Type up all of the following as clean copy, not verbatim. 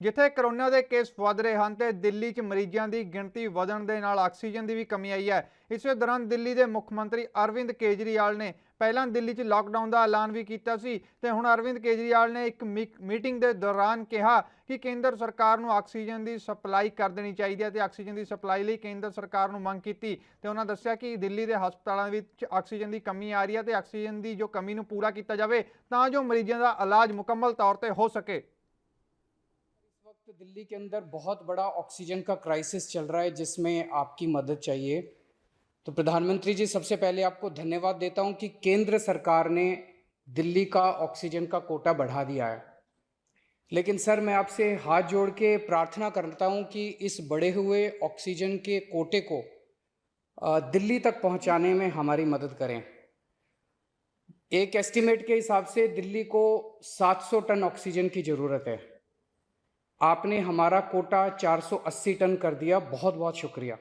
ਜਿੱਥੇ ਕਰੋਨਾ ਦੇ ਕੇਸ ਵਧ ਰਹੇ ਹਨ ਤੇ ਦਿੱਲੀ 'ਚ ਮਰੀਜ਼ਾਂ ਦੀ ਗਿਣਤੀ ਵਧਣ ਦੇ ਨਾਲ ਆਕਸੀਜਨ ਦੀ ਵੀ ਕਮੀ ਆਈ ਹੈ। ਇਸੇ ਦੌਰਾਨ ਦਿੱਲੀ ਦੇ ਮੁੱਖ ਮੰਤਰੀ ਅਰਵਿੰਦ ਕੇਜਰੀਵਾਲ ਨੇ ਪਹਿਲਾਂ ਦਿੱਲੀ 'ਚ ਲਾਕਡਾਊਨ ਦਾ ਐਲਾਨ ਵੀ ਕੀਤਾ ਸੀ ਤੇ ਹੁਣ ਅਰਵਿੰਦ ਕੇਜਰੀਵਾਲ ਨੇ ਇੱਕ ਮੀਟਿੰਗ ਦੇ ਦੌਰਾਨ ਕਿਹਾ ਕਿ ਕੇਂਦਰ ਸਰਕਾਰ ਨੂੰ ਆਕਸੀਜਨ ਦੀ ਸਪਲਾਈ ਕਰ ਦੇਣੀ ਚਾਹੀਦੀ ਹੈ ਤੇ ਆਕਸੀਜਨ ਦੀ ਸਪਲਾਈ ਲਈ ਕੇਂਦਰ ਸਰਕਾਰ ਨੂੰ ਮੰਗ ਕੀਤੀ ਤੇ ਉਹਨਾਂ ਦੱਸਿਆ ਕਿ ਦਿੱਲੀ ਦੇ ਹਸਪਤਾਲਾਂ ਵਿੱਚ ਆਕਸੀਜਨ ਦੀ ਕਮੀ ਆ ਰਹੀ ਹੈ ਤੇ ਆਕਸੀਜਨ ਦੀ ਜੋ ਕਮੀ ਨੂੰ ਪੂਰਾ ਕੀਤਾ ਜਾਵੇ ਤਾਂ ਜੋ ਮਰੀਜ਼ਾਂ ਦਾ ਇਲਾਜ ਮੁਕੰਮਲ ਤੌਰ ਤੇ ਹੋ सके। वक्त दिल्ली के अंदर बहुत बड़ा ऑक्सीजन का क्राइसिस चल रहा है जिसमें आपकी मदद चाहिए। तो प्रधानमंत्री जी, सबसे पहले आपको धन्यवाद देता हूं कि केंद्र सरकार ने दिल्ली का ऑक्सीजन का कोटा बढ़ा दिया है। लेकिन सर, मैं आपसे हाथ जोड़ के प्रार्थना करता हूं कि इस बढ़े हुए ऑक्सीजन के कोटे को दिल्ली तक पहुंचाने में हमारी मदद करें। एक एस्टीमेट के हिसाब से दिल्ली को 700 टन ऑक्सीजन की ज़रूरत है। आपने हमारा कोटा 480 टन कर दिया, बहुत बहुत शुक्रिया।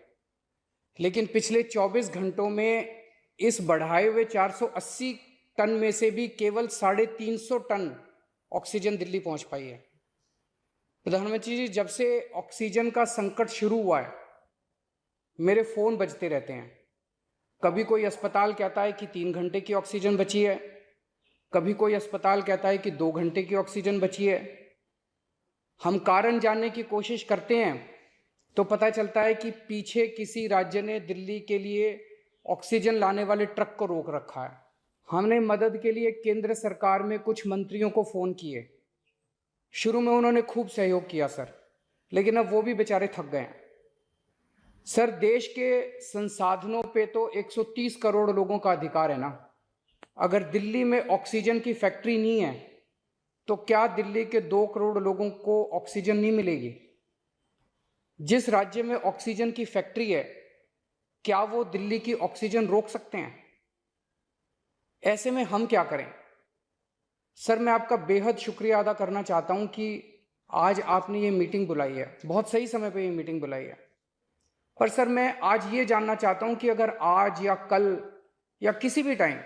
लेकिन पिछले 24 घंटों में इस बढ़ाए हुए 480 टन में से भी केवल 350 टन ऑक्सीजन दिल्ली पहुंच पाई है। प्रधानमंत्री जी, जब से ऑक्सीजन का संकट शुरू हुआ है मेरे फ़ोन बजते रहते हैं। कभी कोई अस्पताल कहता है कि 3 घंटे की ऑक्सीजन बची है, कभी कोई अस्पताल कहता है कि 2 घंटे की ऑक्सीजन बची है। हम कारण जानने की कोशिश करते हैं तो पता चलता है कि पीछे किसी राज्य ने दिल्ली के लिए ऑक्सीजन लाने वाले ट्रक को रोक रखा है। हमने मदद के लिए केंद्र सरकार में कुछ मंत्रियों को फ़ोन किए। शुरू में उन्होंने खूब सहयोग किया सर, लेकिन अब वो भी बेचारे थक गए हैं। सर, देश के संसाधनों पे तो 130 करोड़ लोगों का अधिकार है ना। अगर दिल्ली में ऑक्सीजन की फैक्ट्री नहीं है तो क्या दिल्ली के 2 करोड़ लोगों को ऑक्सीजन नहीं मिलेगी? जिस राज्य में ऑक्सीजन की फैक्ट्री है, क्या वो दिल्ली की ऑक्सीजन रोक सकते हैं? ऐसे में हम क्या करें? सर, मैं आपका बेहद शुक्रिया अदा करना चाहता हूं कि आज आपने ये मीटिंग बुलाई है, बहुत सही समय पे ये मीटिंग बुलाई है। पर सर, मैं आज ये जानना चाहता हूं कि अगर आज या कल या किसी भी टाइम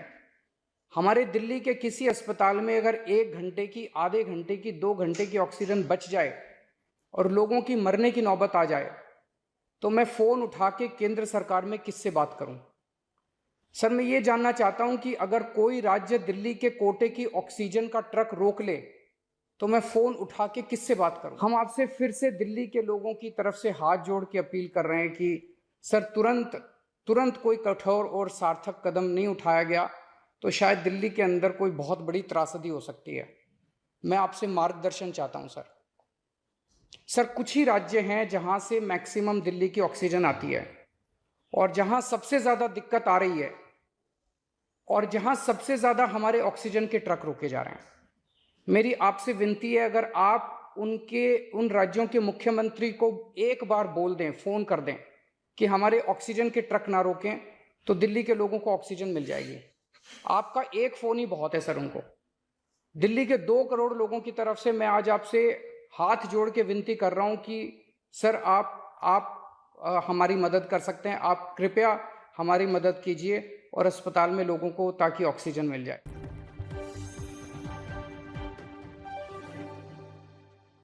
हमारे दिल्ली के किसी अस्पताल में अगर 1 घंटे की, आधे घंटे की, 2 घंटे की ऑक्सीजन बच जाए और लोगों की मरने की नौबत आ जाए, तो मैं फ़ोन उठा के केंद्र सरकार में किससे बात करूं? सर, मैं ये जानना चाहता हूं कि अगर कोई राज्य दिल्ली के कोटे की ऑक्सीजन का ट्रक रोक ले तो मैं फ़ोन उठा के किससे बात करूं? हम आपसे फिर से दिल्ली के लोगों की तरफ से हाथ जोड़ के अपील कर रहे हैं कि सर, तुरंत कोई कठोर और सार्थक कदम नहीं उठाया गया तो शायद दिल्ली के अंदर कोई बहुत बड़ी त्रासदी हो सकती है। मैं आपसे मार्गदर्शन चाहता हूं सर। सर, कुछ ही राज्य हैं जहां से मैक्सिमम दिल्ली की ऑक्सीजन आती है और जहां सबसे ज़्यादा दिक्कत आ रही है और जहां सबसे ज़्यादा हमारे ऑक्सीजन के ट्रक रोके जा रहे हैं। मेरी आपसे विनती है, अगर आप उन राज्यों के मुख्यमंत्री को एक बार बोल दें, फ़ोन कर दें कि हमारे ऑक्सीजन के ट्रक ना रोकें, तो दिल्ली के लोगों को ऑक्सीजन मिल जाएगी। आपका एक फ़ोन ही बहुत है सर उनको। दिल्ली के 2 करोड़ लोगों की तरफ से मैं आज आपसे हाथ जोड़ के विनती कर रहा हूं कि सर, आप हमारी मदद कर सकते हैं। आप कृपया हमारी मदद कीजिए और अस्पताल में लोगों को ताकि ऑक्सीजन मिल जाए।